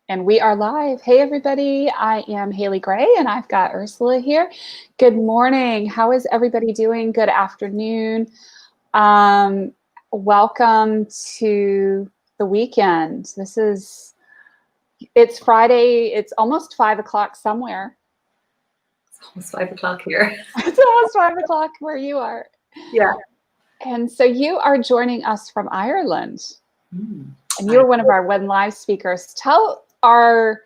And we are live. Hey, everybody. I am Haley Gray, and I've got Ursula here. Good morning. How is everybody doing? Good afternoon. Welcome to the weekend. It's Friday. It's almost 5 o'clock somewhere. It's almost 5 o'clock here. It's almost 5 o'clock where you are. Yeah. And so you are joining us from Ireland. And you're one of our When Live speakers. Tell our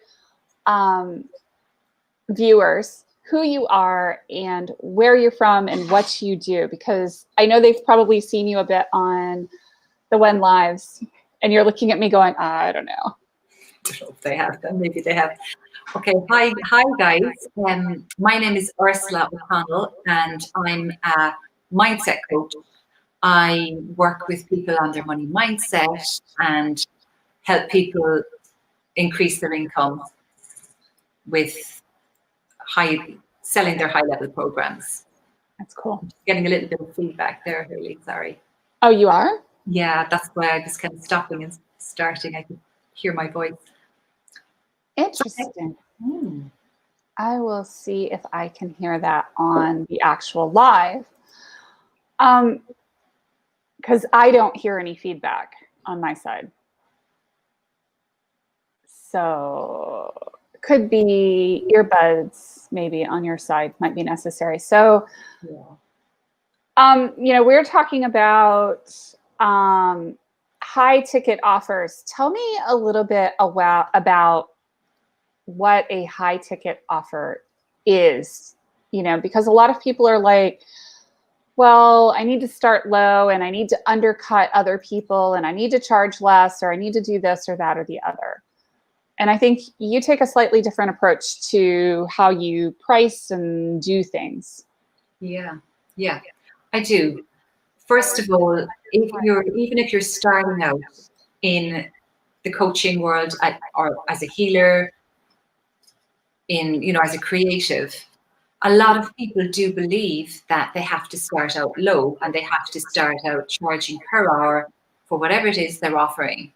viewers who you are and where you're from and what you do, because I know they've probably seen you a bit on the When Lives, and you're looking at me going, I don't know. I don't know if they have them. Maybe they have. Okay. Hi, guys. My name is Ursula O'Connell, and I'm a mindset coach. I work with people on their money mindset and help people increase their income with selling their high-level programs. That's cool. I'm just getting a little bit of feedback there, Haley. Sorry. Oh, you are? Yeah, that's why I was kind of stopping and starting. I could hear my voice. Interesting. I will see if I can hear that on the actual live. Because I don't hear any feedback on my side. So could be earbuds maybe on your side might be necessary. So, we're talking about high ticket offers. Tell me a little bit about what a high ticket offer is, because a lot of people are like, well, I need to start low and I need to undercut other people and I need to charge less or I need to do this or that or the other. And I think you take a slightly different approach to how you price and do things. Yeah, I do. First of all, even if you're starting out in the coaching world or as a healer, as a creative, a lot of people do believe that they have to start out low and they have to start out charging per hour for whatever it is they're offering.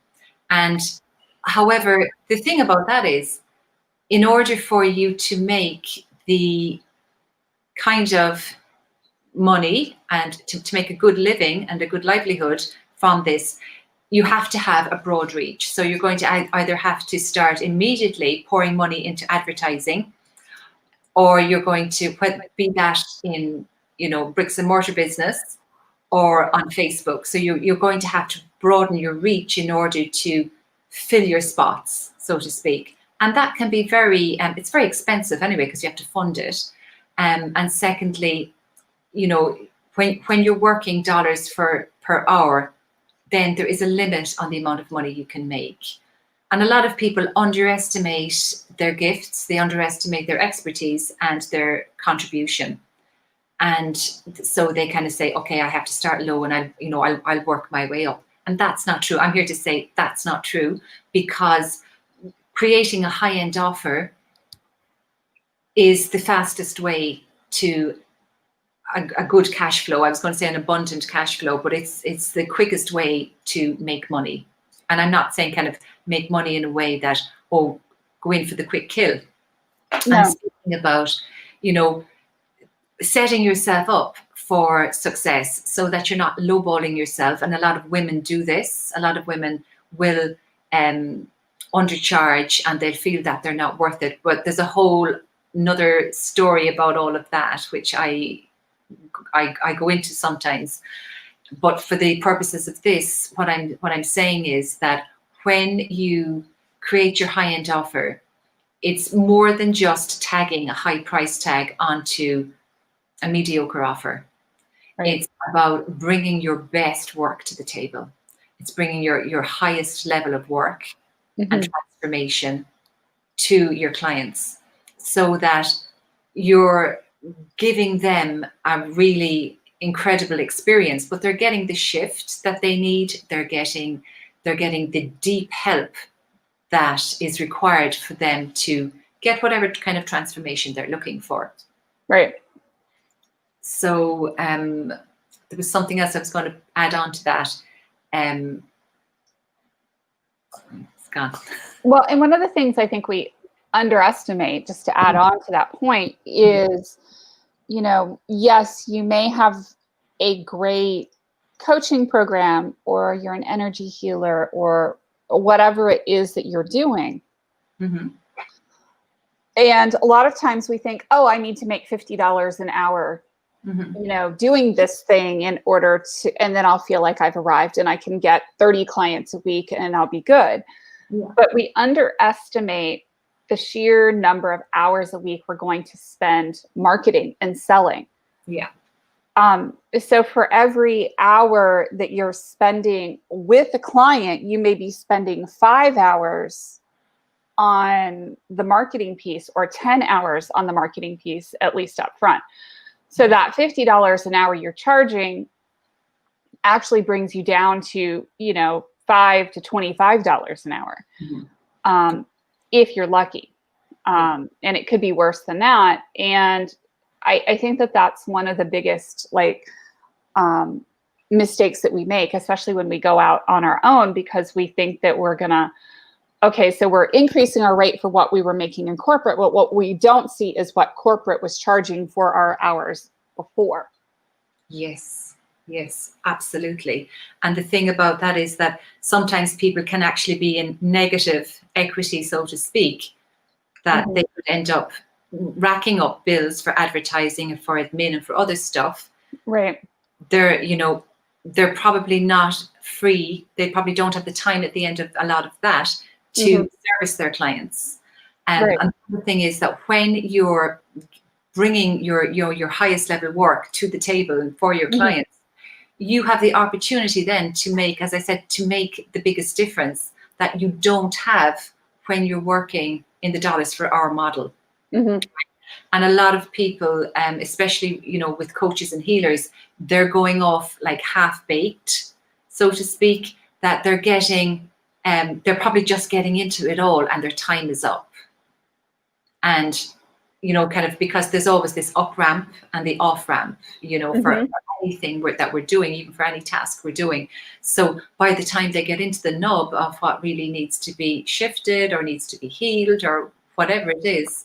And however, the thing about that is, in order for you to make the kind of money and to make a good living and a good livelihood from this, you have to have a broad reach. So you're going to either have to start immediately pouring money into advertising, or you're going to be that in, bricks and mortar business or on Facebook. So you're going to have to broaden your reach in order to fill your spots, so to speak. And that can be it's very expensive anyway, because you have to fund it. And secondly, when you're working dollars per hour, then there is a limit on the amount of money you can make. And a lot of people underestimate their gifts, they underestimate their expertise and their contribution. And so they kind of say, okay, I have to start low and I'll work my way up. And that's not true. I'm here to say that's not true, because creating a high-end offer is the fastest way to a good cash flow. I was going to say an abundant cash flow, but it's the quickest way to make money. And I'm not saying kind of make money in a way that, go in for the quick kill. No. I'm speaking about, setting yourself up for success so that you're not lowballing yourself. And a lot of women do this. A lot of women will undercharge and they'll feel that they're not worth it. But there's a whole another story about all of that, which I go into sometimes. But for the purposes of this, what I'm saying is that when you create your high-end offer, it's more than just tagging a high price tag onto a mediocre offer. Right. It's about bringing your best work to the table. It's bringing your highest level of work and transformation to your clients, so that you're giving them a really incredible experience, but they're getting the shift that they need. They're getting the deep help that is required for them to get whatever kind of transformation they're looking for. Right. So there was something else I was going to add on to that. It's gone. Well, and one of the things I think we underestimate, just to add on to that point, is, you know, yes, you may have a great coaching program, or you're an energy healer, or whatever it is that you're doing. Mm-hmm. And a lot of times we think, oh, I need to make $50 an hour, Mm-hmm. you know, doing this thing in order to, and then I'll feel like I've arrived and I can get 30 clients a week and I'll be good. Yeah. But we underestimate the sheer number of hours a week we're going to spend marketing and selling. Yeah. So for every hour that you're spending with a client, you may be spending 5 hours on the marketing piece, or 10 hours on the marketing piece, at least up front. So that $50 an hour you're charging actually brings you down to, you know, $5 to $25 an hour, if you're lucky. And it could be worse than that. And I think that that's one of the biggest, like, mistakes that we make, especially when we go out on our own, because we think that we're gonna, okay, so we're increasing our rate for what we were making in corporate, but what we don't see is what corporate was charging for our hours before. Yes, yes, absolutely. And the thing about that is that sometimes people can actually be in negative equity, so to speak, that they would end up racking up bills for advertising and for admin and for other stuff. Right. They're, you know, they're probably not free. They probably don't have the time at the end of a lot of that to service their clients. Right. And the thing is that when you're bringing your highest level work to the table for your clients, you have the opportunity then to make, as I said, to make the biggest difference that you don't have when you're working in the dollars for hour model. And a lot of people, especially, you know, with coaches and healers, they're going off like half-baked, so to speak, that they're getting, they're probably just getting into it all and their time is up. And, you know, kind of, because there's always this up ramp and the off ramp, you know, for anything that we're doing, even for any task we're doing. So by the time they get into the nub of what really needs to be shifted or needs to be healed or whatever it is,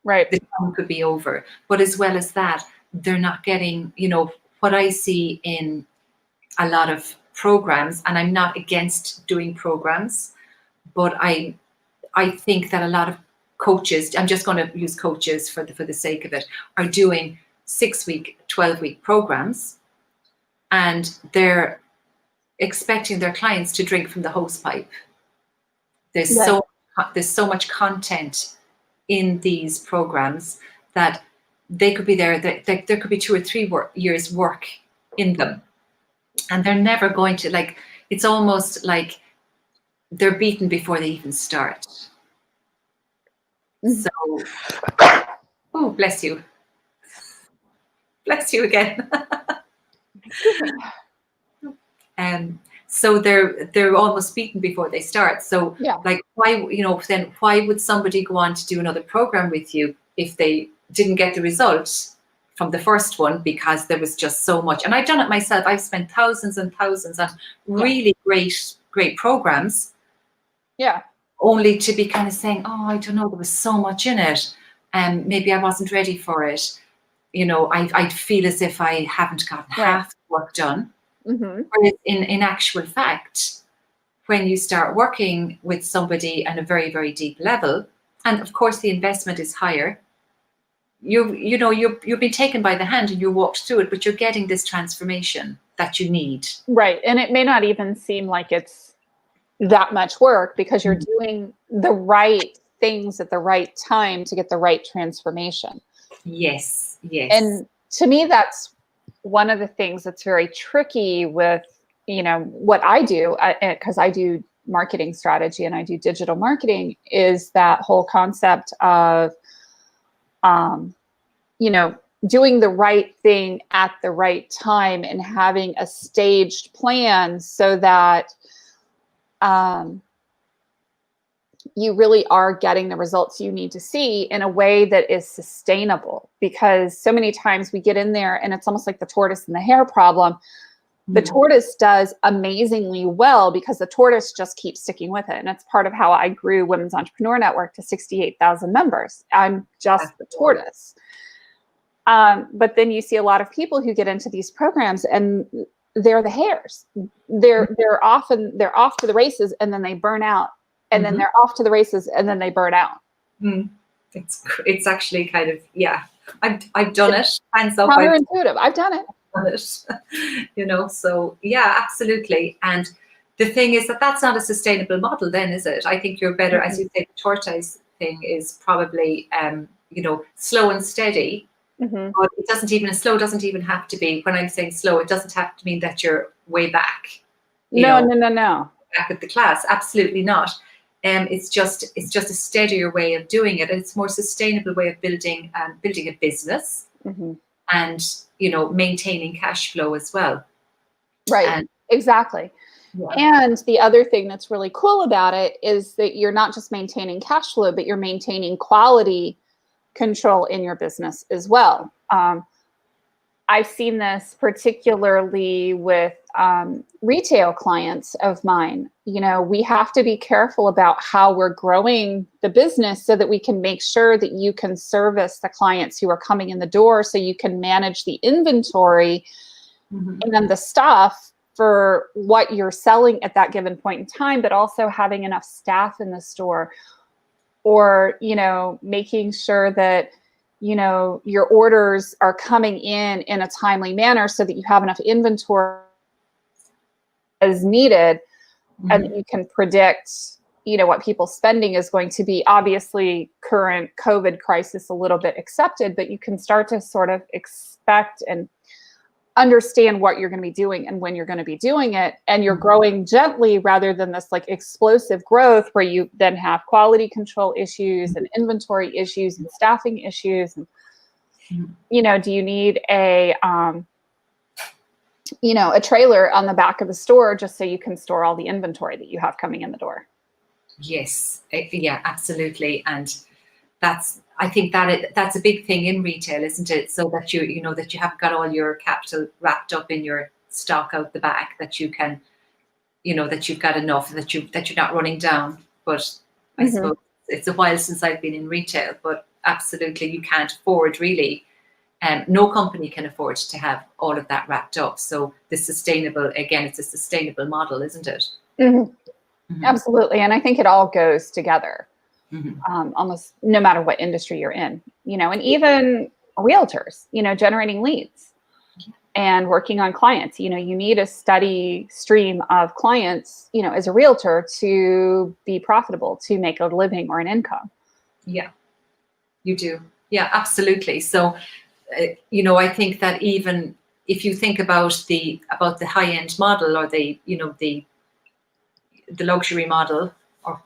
right, the time could be over. But as well as that, they're not getting, you know, what I see in a lot of programs, and I'm not against doing programs, but I think that a lot of coaches, I'm just going to use coaches for the sake of it, are doing 6-week, 12-week programs, and they're expecting their clients to drink from the hose pipe. There's so much content in these programs that they could be there could be 2 or 3 years work in them, and they're never going to, like, it's almost like they're beaten before they even start. So, oh, bless you again. So they're almost beaten before they start. So like, why, you know, then why would somebody go on to do another program with you if they didn't get the results from the first one, because there was just so much? And I've done it myself. I've spent thousands and thousands on really great programs. Yeah. Only to be kind of saying, oh, I don't know, there was so much in it, and maybe I wasn't ready for it. You know, I feel as if I haven't gotten half the work done. Whereas in actual fact, when you start working with somebody at a very, very deep level, and of course the investment is higher, you've been taken by the hand and you walked through it, but you're getting this transformation that you need. Right. And it may not even seem like it's that much work, because you're doing the right things at the right time to get the right transformation. Yes, yes. And to me, that's one of the things that's very tricky with, you know, what I do, because I do marketing strategy and I do digital marketing, is that whole concept of, you know, doing the right thing at the right time and having a staged plan so that you really are getting the results you need to see in a way that is sustainable. Because so many times we get in there and it's almost like the tortoise and the hare problem. The tortoise does amazingly well because the tortoise just keeps sticking with it. And it's part of how I grew Women's Entrepreneur Network to 68,000 members. I'm just the tortoise. But then you see a lot of people who get into these programs and they're the hares. They're off to the races and then they burn out. And then they're off to the races and then they burn out. It's actually kind of, yeah, I've done it. Hands up. Counterintuitive. I've done it. So yeah, absolutely. And the thing is that's not a sustainable model then, is it? I think you're better, as you say, the tortoise thing is probably slow and steady. But it doesn't even have to be, when I'm saying slow, it doesn't have to mean that you're way back. No. Back at the class. Absolutely not. It's just a steadier way of doing it. And it's a more sustainable way of building a business. And maintaining cash flow as well. Right. Exactly. Yeah. And the other thing that's really cool about it is that you're not just maintaining cash flow, but you're maintaining quality control in your business as well. I've seen this particularly with retail clients of mine. We have to be careful about how we're growing the business so that we can make sure that you can service the clients who are coming in the door, so you can manage the inventory and then the stuff for what you're selling at that given point in time, but also having enough staff in the store, or, making sure that your orders are coming in a timely manner so that you have enough inventory as needed, and you can predict, what people's spending is going to be. Obviously, current COVID crisis a little bit accepted, but you can start to sort of expect and understand what you're going to be doing and when you're going to be doing it. And you're growing gently rather than this like explosive growth where you then have quality control issues and inventory issues and staffing issues. And, do you need a trailer on the back of the store just so you can store all the inventory that you have coming in the door? Yes. Yeah, absolutely. And I think that's a big thing in retail, isn't it? So that that you have got all your capital wrapped up in your stock out the back, that you can, that you've got enough, that you're not running down. But I suppose it's a while since I've been in retail, but absolutely you can't afford really. No company can afford to have all of that wrapped up. So it's a sustainable model, isn't it? Absolutely. And I think it all goes together. Almost no matter what industry you're in, and even realtors, generating leads and working on clients, you need a steady stream of clients, as a realtor to be profitable, to make a living or an income. Yeah, you do. Yeah, absolutely. So, I think that even if you think about the high-end model, or the luxury model, or,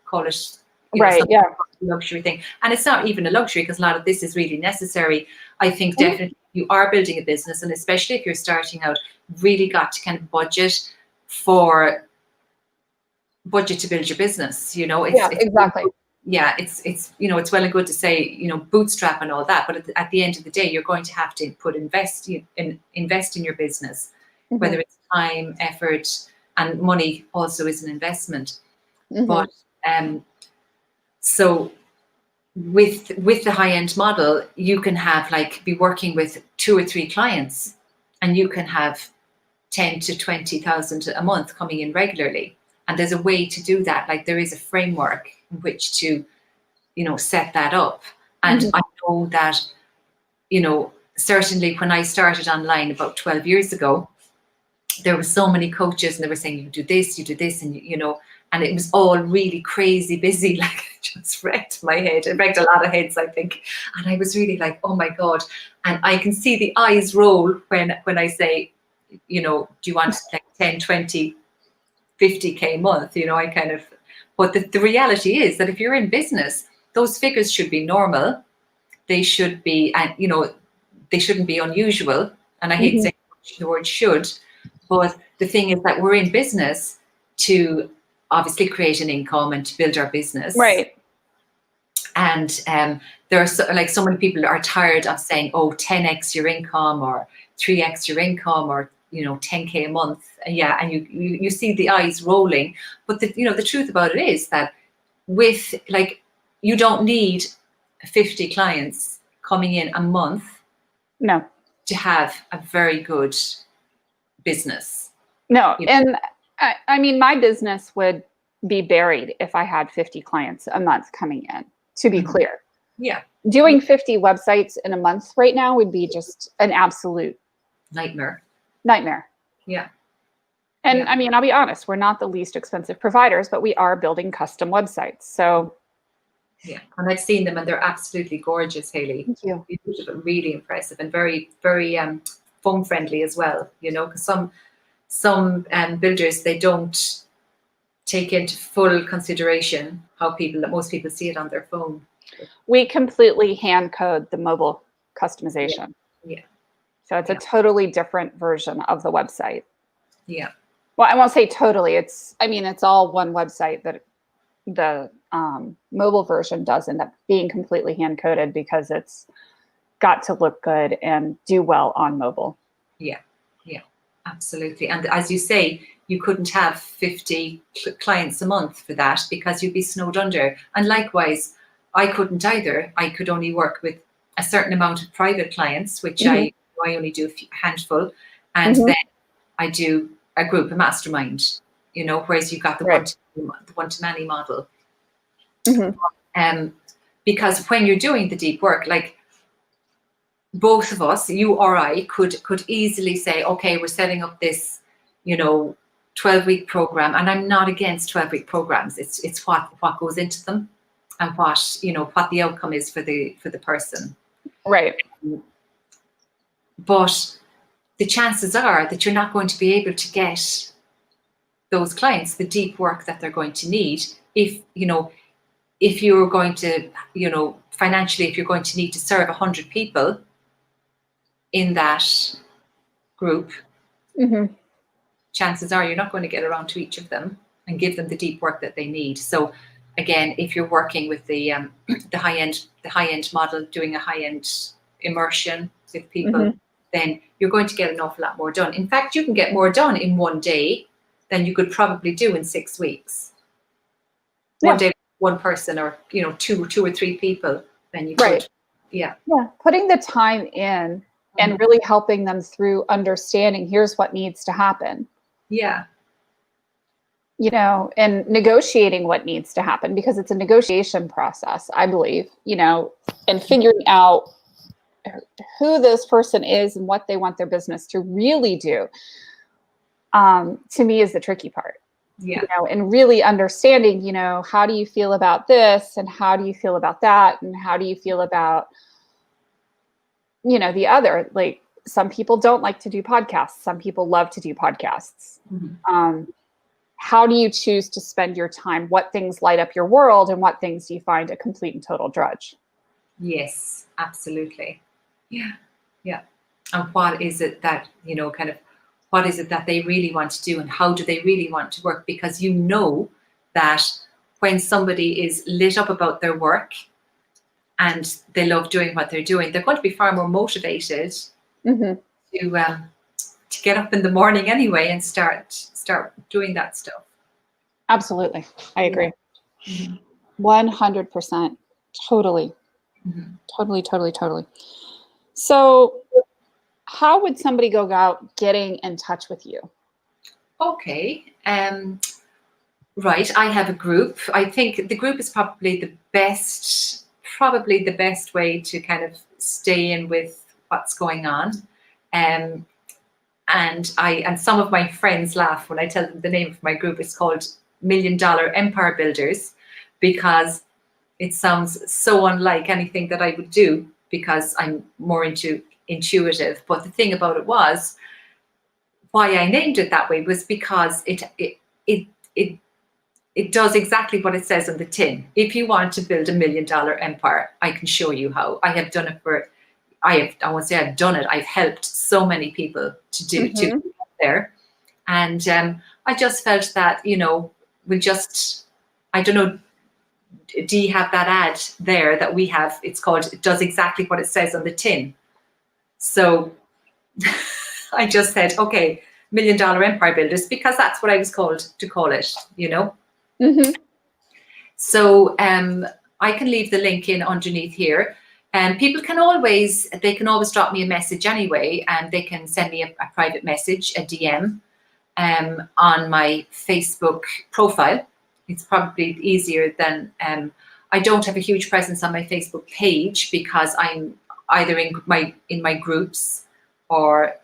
call it, right, yeah, luxury thing. And it's not even a luxury, because a lot of this is really necessary. I think definitely you are building a business, and especially if you're starting out, really got to kind of budget to build your business. Exactly. Yeah, it's well and good to say, bootstrap and all that, but at the end of the day, you're going to have to invest in your business, whether it's time, effort, and money also is an investment. But so with the high-end model, you can have be working with 2 or 3 clients, and you can have 10 to 20,000 a month coming in regularly. And there's a way to do that. There is a framework in which to, set that up. And I know that, certainly when I started online about 12 years ago, there were so many coaches, and they were saying, you do this, and and it was all really crazy busy. It just wrecked my head. It wrecked a lot of heads, I think. And I was really like, oh my God. And I can see the eyes roll when I say, do you want 10, 20, 50K a month? I kind of, but the reality is that if you're in business, those figures should be normal. They should be, and they shouldn't be unusual. And I hate saying the word should, but the thing is that we're in business to obviously create an income and to build our business. Right. And there are so many people are tired of saying, oh, 10x your income, or 3x your income, or 10K a month. And you see the eyes rolling. But the truth about it is that with you don't need 50 clients coming in a month No. to have a very good business. No. And I mean, my business would be buried if I had 50 clients a month coming in, to be clear. Yeah. Doing 50 websites in a month right now would be just an absolute nightmare. Yeah. And I mean, I'll be honest, we're not the least expensive providers, but we are building custom websites. So yeah, and I've seen them and they're absolutely gorgeous, Hayley. Thank you. Really impressive and very, very phone friendly as well, because some builders, they don't take into full consideration how most people see it on their phone. We completely hand code the mobile customization. Yeah. So it's a totally different version of the website. Yeah. Well, I won't say totally. It's all one website, that the mobile version does end up being completely hand coded because it's got to look good and do well on mobile. Yeah. Absolutely. And as you say, you couldn't have 50 clients a month for that because you'd be snowed under. And likewise, I couldn't either. I could only work with a certain amount of private clients, which I only do a handful. And then I do a group, a mastermind, whereas you've got the one-to-many model. Because when you're doing the deep work, both of us, you or I, could easily say, okay, we're setting up this, 12-week program. And I'm not against 12-week programs. It's what goes into them and what the outcome is for the person. Right. But the chances are that you're not going to be able to get those clients the deep work that they're going to need if you're going to, financially, if you're going to need to serve 100 people in that group, chances are you're not going to get around to each of them and give them the deep work that they need. So again, if you're working with the high-end model, doing a high-end immersion with people, then you're going to get an awful lot more done. In fact, you can get more done in one day than you could probably do in 6 weeks. One day, one person, or two or three people, then you could. Yeah. Putting the time in and really helping them through understanding, here's what needs to happen. Yeah. And negotiating what needs to happen, because it's a negotiation process, I believe, and figuring out who this person is and what they want their business to really do, to me, is the tricky part. Yeah. And really understanding, how do you feel about this, and how do you feel about that, and how do you feel about, the other. Like, some people don't like to do podcasts. Some people love to do podcasts. How do you choose to spend your time? What things light up your world, and what things do you find a complete and total drudge? Yes, absolutely. Yeah. And what is it that, what is it that they really want to do, and how do they really want to work? Because that when somebody is lit up about their work and they love doing what they're doing, they're going to be far more motivated to get up in the morning anyway and start doing that stuff. Absolutely. I agree. 100%. Totally. Totally. So how would somebody go about getting in touch with you? Okay. Right. I have a group. I think the group is probably the best way to kind of stay in with what's going on. And some of my friends laugh when I tell them the name of my group. It's called $1 Million Empire Builders, because it sounds so unlike anything that I would do, because I'm more into intuitive. But the thing about it was, why I named it that way was because it does exactly what it says on the tin. If you want to build $1 million empire, I can show you how. I have done it I won't say I've done it. I've helped so many people to do to get there. And I just felt that, I don't know, do you have that ad there that we have? It's called, it does exactly what it says on the tin. So I just said, okay, $1 million empire builders, because that's what I was called to call it, Mm-hmm. So I can leave the link in underneath here. And people can always drop me a message anyway, and they can send me a private message, a DM, on my Facebook profile. It's probably easier than, I don't have a huge presence on my Facebook page because I'm either in my groups or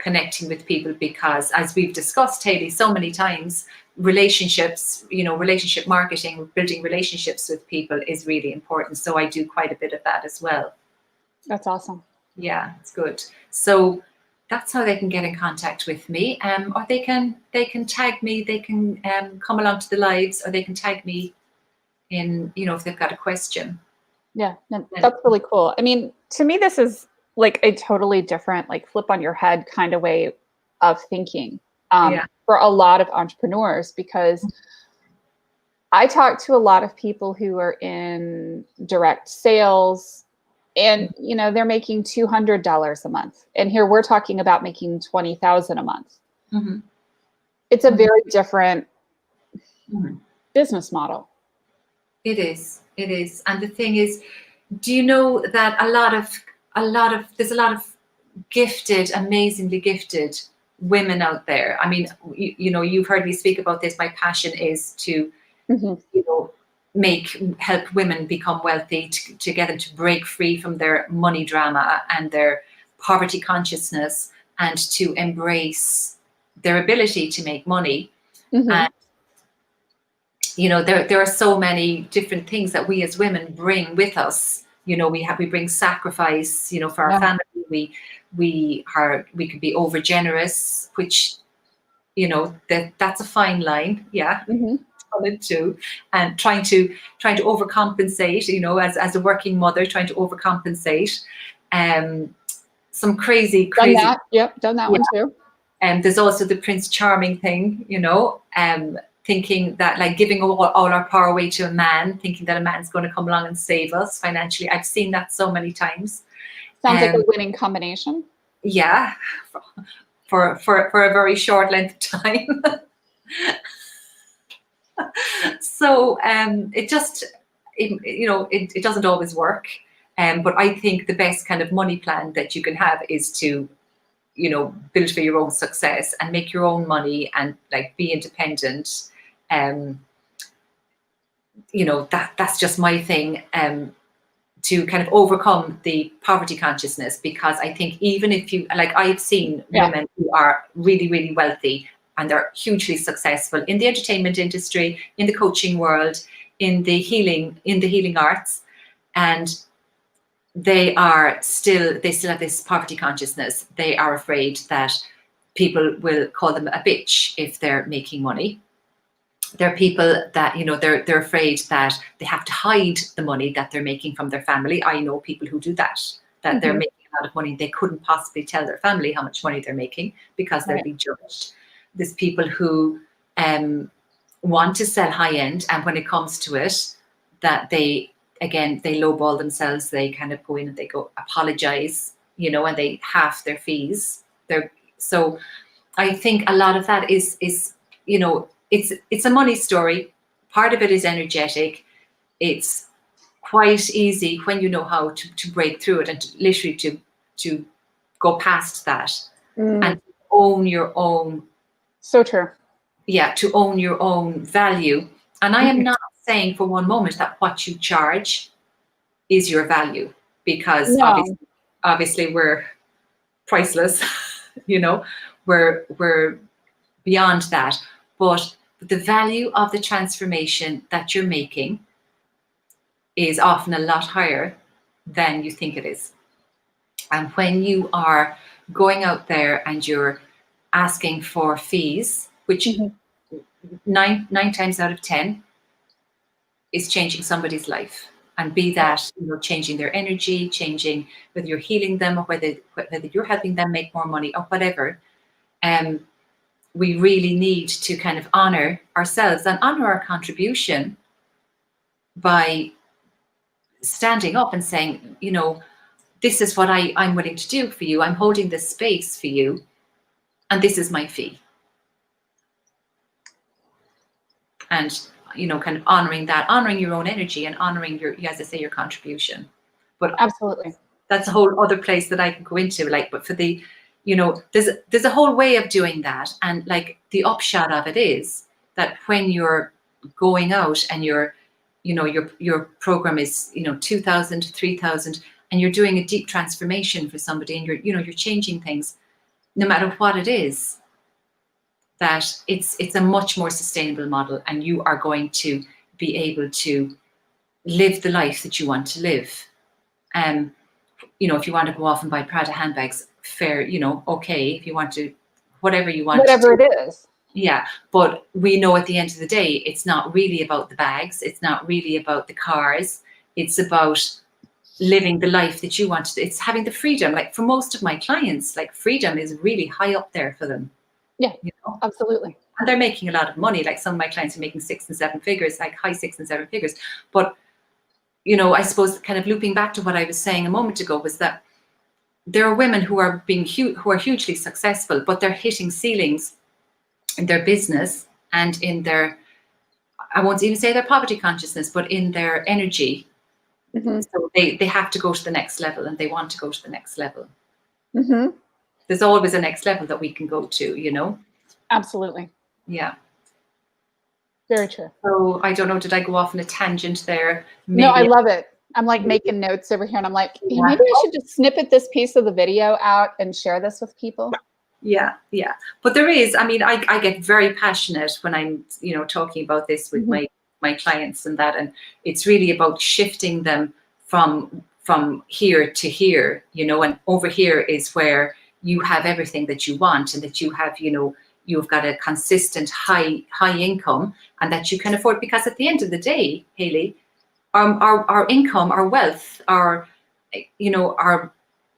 connecting with people, because as we've discussed, Haley, so many times, relationships, relationship marketing, building relationships with people is really important. So I do quite a bit of that as well. That's awesome. Yeah, it's good. So that's how they can get in contact with me, or they can tag me. They can come along to the lives, or they can tag me in, if they've got a question. Yeah, that's really cool. I mean, to me, this is like a totally different, like flip on your head kind of way of thinking Yeah. for a lot of entrepreneurs, because I talk to a lot of people who are in direct sales, and they're making $200 a month, and here we're talking about making 20,000 a month. Mm-hmm. It's a very different business model. It is. And the thing is, do you know that there's a lot of gifted, amazingly gifted women out there. I mean, you've heard me speak about this. My passion is to, help women become wealthy, to get them to break free from their money drama and their poverty consciousness, and to embrace their ability to make money. And there are so many different things that we as women bring with us. We bring sacrifice, for our family. We could be over generous, which, that's a fine line. Yeah. Too. And trying to overcompensate, as a working mother, trying to overcompensate. Some crazy. Done that. Yep. Done that one too. And there's also the Prince Charming thing, thinking that, like, giving all our power away to a man, thinking that a man's going to come along and save us financially. I've seen that so many times. Sounds like a winning combination. Yeah, for a very short length of time. So it just, it doesn't always work. But I think the best kind of money plan that you can have is to, build for your own success and make your own money and, like, be independent. That's just my thing, to kind of overcome the poverty consciousness, because I think even if you, like, I've seen women who are really, really wealthy and they're hugely successful in the entertainment industry, in the coaching world, in the healing arts, and they still have this poverty consciousness. They are afraid that people will call them a bitch if they're making money. There are people that, they're afraid that they have to hide the money that they're making from their family. I know people who do that they're making a lot of money. They couldn't possibly tell their family how much money they're making because they'll be judged. There's people who want to sell high end, and when it comes to it, that they lowball themselves. They kind of go in and they go apologize, and they half their fees. So I think a lot of that is it's a money story. Part of it is energetic. It's quite easy when you know how to break through it, and literally to go past that and own your own. So true. Yeah, to own your own value. And I am not saying for one moment that what you charge is your value, because obviously we're priceless. We're beyond that. But the value of the transformation that you're making is often a lot higher than you think it is. And when you are going out there and you're asking for fees, which nine times out of 10 is changing somebody's life, and be that changing their energy, changing whether you're healing them or whether you're helping them make more money or whatever. We really need to kind of honor ourselves and honor our contribution by standing up and saying, this is what I'm willing to do for you. I'm holding this space for you, and this is my fee. And, you know, kind of honoring that, honoring your own energy and honoring your, as I say, your contribution. But Absolutely. that's a whole other place that I can go into. Like, but for the, you know, there's a whole way of doing that. And like the upshot of it is that when you're going out and you're, you know, your program is, you know, 2,000, 3,000, and you're doing a deep transformation for somebody, and you're, you know, you're changing things, no matter what it is, that it's a much more sustainable model, and you are going to be able to live the life that you want to live. You know, if you want to go off and buy Prada handbags, fair, you know, okay. If you want to, whatever you want Whatever to, it is. yeah. But we know at the end of the day, it's not really about the bags. It's not really about the cars. It's about living the life that you want to. It's having the freedom. Like for most of my clients, like freedom is really high up there for them. Yeah, you know? absolutely. And they're making a lot of money. Like some of my clients are making 6 and 7 figures, like high 6 and 7 figures. But, you know, I suppose kind of looping back to what I was saying a moment ago was that there are women who are who are hugely successful, but they're hitting ceilings in their business and in their, I won't even say their poverty consciousness, but in their energy. Mm-hmm. So they have to go to the next level, and they want to go to the next level. Mm-hmm. There's always a next level that we can go to, you know? Absolutely. Yeah. Very true. So I don't know, did I go off on a tangent there? No, I Maybe. love it. I'm like making notes over here, and I'm like, hey, Yeah. maybe I should just snippet this piece of the video out and share this with people. Yeah, yeah. But there is, I mean, I get very passionate when I'm, you know, talking about this with Mm-hmm. my clients and that, and it's really about shifting them from here to here, you know, and over here is where you have everything that you want, and that you have, you know, you've got a consistent high income, and that you can afford, because at the end of the day, Hayley, our income, our wealth, our, you know, our,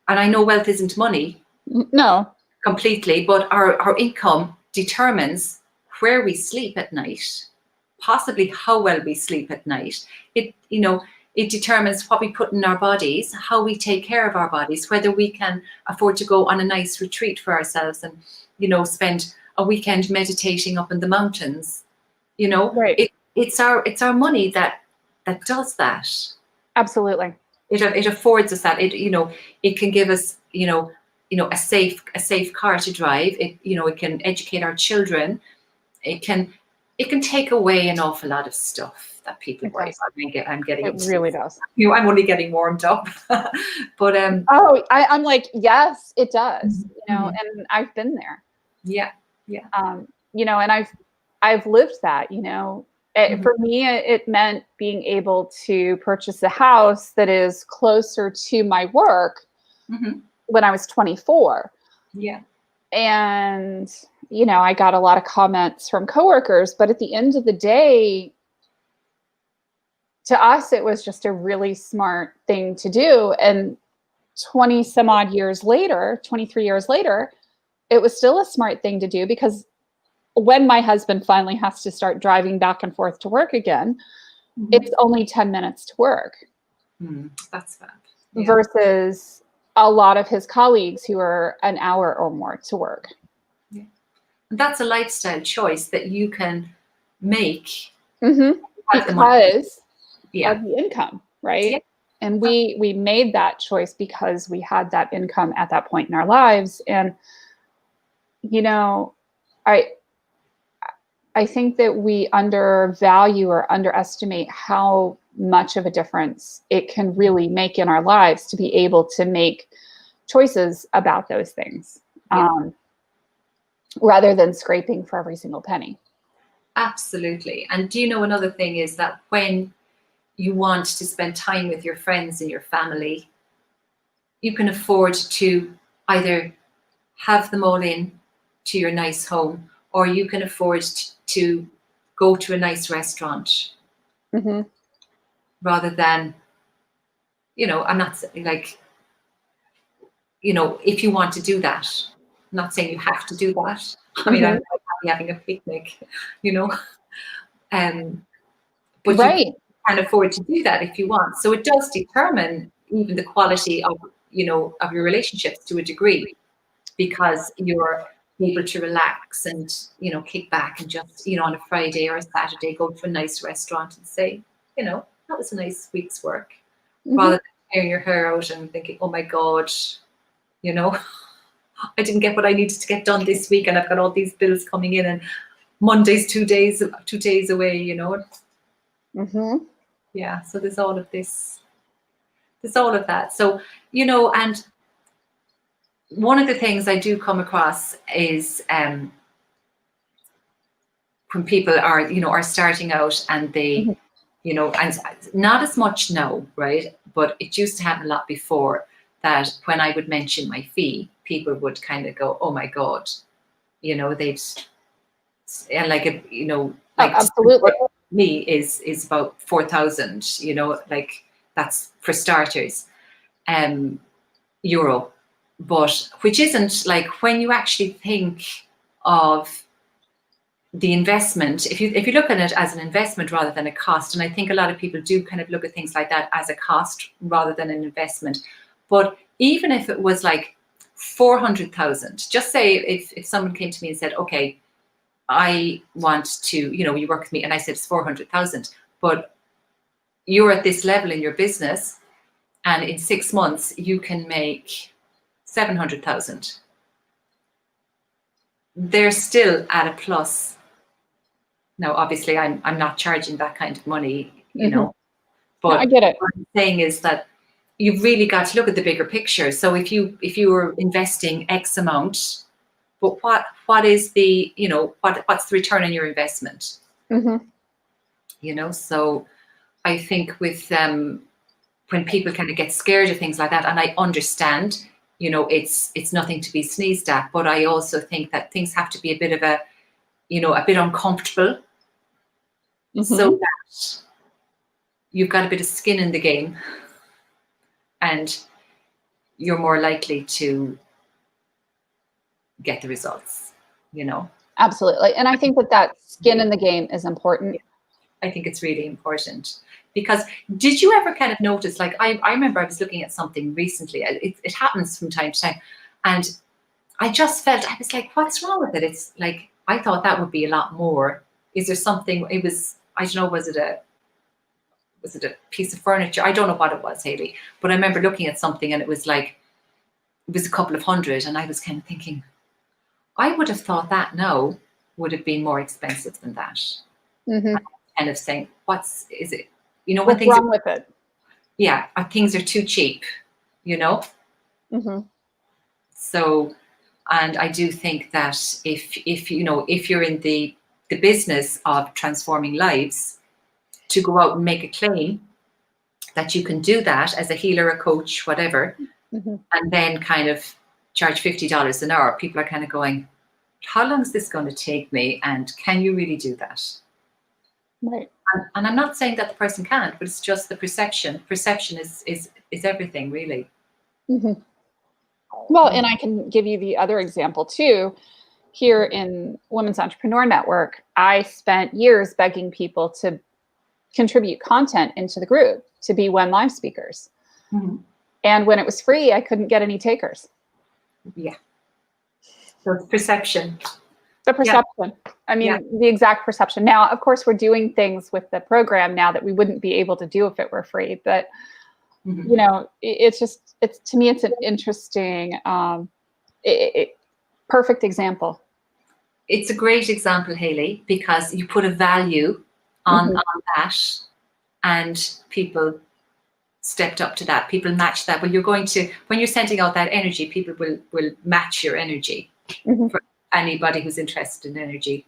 and I know wealth isn't money. No. Completely, but our income determines where we sleep at night, possibly how well we sleep at night. It, you know, it determines what we put in our bodies, how we take care of our bodies, whether we can afford to go on a nice retreat for ourselves and, you know, spend a weekend meditating up in the mountains. You know, Right. It's our money that does that. Absolutely. It affords us that. It, you know, it can give us, you know, a safe car to drive. It, you know, it can educate our children. It can take away an awful lot of stuff that people worry about. I'm getting It into really this. does. You know, I'm only getting warmed up. But oh, I'm like, yes, it does. You know, and I've been there. Yeah. You know, and I've lived that. You know, for me, it meant being able to purchase a house that is closer to my work. When I was 24. Yeah. And, you know, I got a lot of comments from coworkers, but at the end of the day, to us, it was just a really smart thing to do. And 20 some odd years later, 23 years later, it was still a smart thing to do, because when my husband finally has to start driving back and forth to work again, it's only 10 minutes to work. That's fab. Yeah. Versus a lot of his colleagues who are an hour or more to work. Yeah. And that's a lifestyle choice that you can make because of the income, right? Yeah. And we made that choice because we had that income at that point in our lives. And, you know, I think that we undervalue or underestimate how much of a difference it can really make in our lives to be able to make choices about those things, rather than scraping for every single penny. Absolutely. And do you know, another thing is that when you want to spend time with your friends and your family, you can afford to either have them all in to your nice home, or you can afford to go to a nice restaurant, rather than, you know, I'm not like, you know, if you want to do that, I'm not saying you have to do that. I mean, I'm happy having a picnic, you know, but you can afford to do that if you want. So it does determine even the quality of, of your relationships to a degree, because you're able to relax and, kick back and just, on a Friday or a Saturday, go to a nice restaurant and say, that was a nice week's work, rather than tearing your hair out and thinking, oh my God, I didn't get what I needed to get done this week, and I've got all these bills coming in, and Monday's 2 days away, Yeah, so there's all of this. There's all of that. So, and one of the things I do come across is when people are starting out, and they, and not as much now, right? But it used to happen a lot before, that when I would mention my fee, people would kind of go, oh my God, they'd, and like absolutely. Me is about 4,000, like that's for starters, euro. But which isn't, like, when you actually think of the investment, if you look at it as an investment rather than a cost, and I think a lot of people do kind of look at things like that as a cost rather than an investment. But even if it was like 400,000, just say if someone came to me and said, okay, I want to, you work with me, and I said it's 400,000, but you're at this level in your business, and in 6 months you can make 700,000. They're still at a plus. Now, obviously, I'm not charging that kind of money, but No, I get it. What I'm saying is that you've really got to look at the bigger picture. So if you were investing X amount, but what is the, what's the return on your investment? So I think with when people kind of get scared of things like that, and I understand, it's nothing to be sneezed at, but I also think that things have to be a bit of a bit uncomfortable, so that you've got a bit of skin in the game, and you're more likely to get the results, Absolutely. And I think that skin in the game is important. I think it's really important, because did you ever kind of notice, like, I remember I was looking at something recently, it happens from time to time, and I just felt, I was like, what's wrong with it? It's like, I thought that would be a lot more. Is there something, it was, I don't know, was it a piece of furniture? I don't know what it was, Hayley, but I remember looking at something, and it was like, it was a couple of hundred, and I was kind of thinking, I would have thought that now would have been more expensive than that. Kind of saying, what's wrong with it? Yeah, things are too cheap, So, and I do think that if you're in the business of transforming lives, to go out and make a claim that you can do that as a healer, a coach, whatever, and then kind of charge $50 an hour, people are kind of going, how long is this going to take me? And can you really do that? Right. And I'm not saying that the person can't, but it's just the perception. Perception is everything, really. Well, and I can give you the other example too. Here in Women's Entrepreneur Network, I spent years begging people to contribute content into the group to be WEN Live speakers. And when it was free, I couldn't get any takers. Yeah. So it's perception. The perception. I mean, the exact perception. Now, of course, we're doing things with the program now that we wouldn't be able to do if it were free. But, it's just, to me, it's an interesting, perfect example. It's a great example, Hayley, because you put a value on that, and people stepped up to that. People match that. Well, when you're sending out that energy, people will match your energy. For anybody who's interested in energy.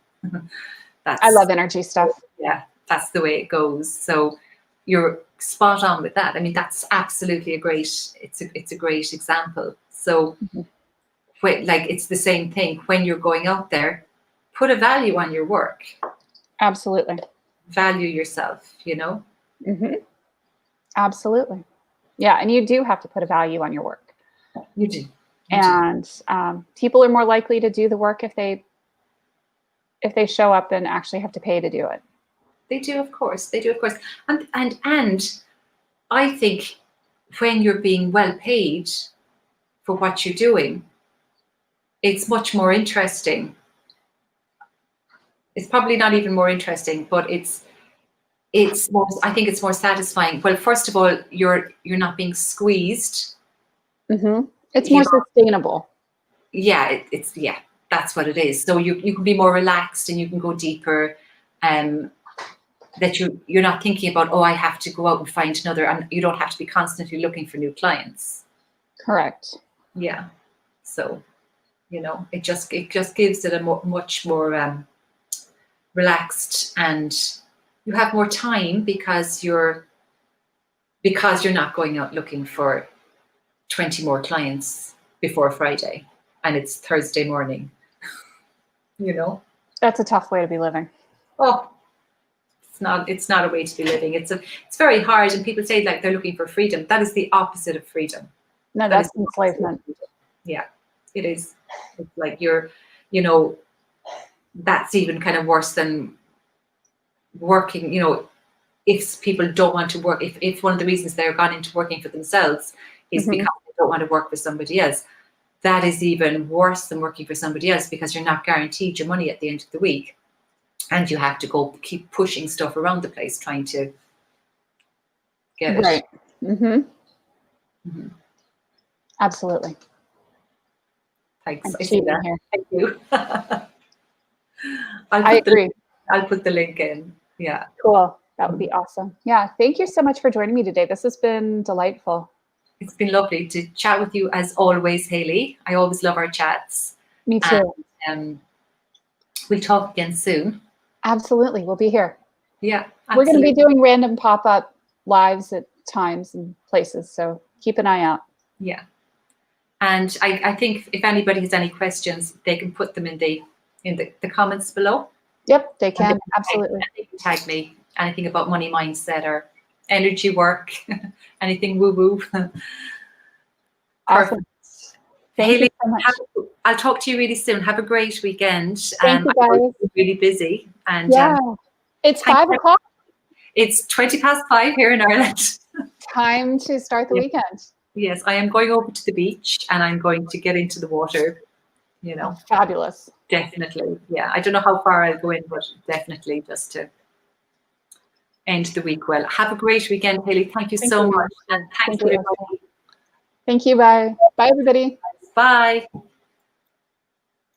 I love energy stuff. Yeah, that's the way it goes. So you're spot on with that. I mean, that's absolutely it's a great example. So it's the same thing when you're going out there, put a value on your work. Absolutely. Value yourself, Absolutely. Yeah. And you do have to put a value on your work. You do. And people are more likely to do the work if they show up and actually have to pay to do it. They do, of course. And I think when you're being well paid, for what you're doing, it's much more interesting. It's probably not even more interesting, but it's more, I think it's more satisfying. Well, first of all, you're not being squeezed. It's more sustainable. Yeah, it's yeah, that's what it is. So you can be more relaxed and you can go deeper. That you're not thinking about, oh, I have to go out and find another, and you don't have to be constantly looking for new clients. Correct. Yeah. So, it just gives it a much more relaxed, and you have more time because you're not going out looking for 20 more clients before Friday and it's Thursday morning. That's a tough way to be living. Oh, it's not a way to be living. It's very hard, and people say like they're looking for freedom. That is the opposite of freedom. No, that's enslavement. Yeah, it is. It's like that's even kind of worse than working. If people don't want to work, if one of the reasons they're gone into working for themselves is because they don't want to work for somebody else, that is even worse than working for somebody else, because you're not guaranteed your money at the end of the week. And you have to go keep pushing stuff around the place trying to get it. Right. Absolutely. Thanks. I see that. Here. Thank you. I agree. I'll put the link in. Yeah. Cool. That would be awesome. Yeah. Thank you so much for joining me today. This has been delightful. It's been lovely to chat with you as always, Hayley. I always love our chats. Me too. And we'll talk again soon. Absolutely. We'll be here. Yeah. Absolutely. We're going to be doing random pop-up lives at times and places. So keep an eye out. Yeah. And I think if anybody has any questions, they can put them in the comments below. Yep, they can. Absolutely. They can tag me. Anything about money mindset or energy work, anything woo-woo. Awesome. Thank you so much. I'll talk to you really soon. Have a great weekend. Thank you, guys. I'm really busy. And yeah, it's 5 o'clock. It's 5:20 here in Ireland. Time to start the weekend. Yes, I am going over to the beach and I'm going to get into the water. Fabulous. Definitely. Yeah, I don't know how far I'll go in, but definitely just to end the week well. Have a great weekend, Hayley. Thank you so much. And thanks everybody. Thank you. Bye. Bye, everybody. Bye.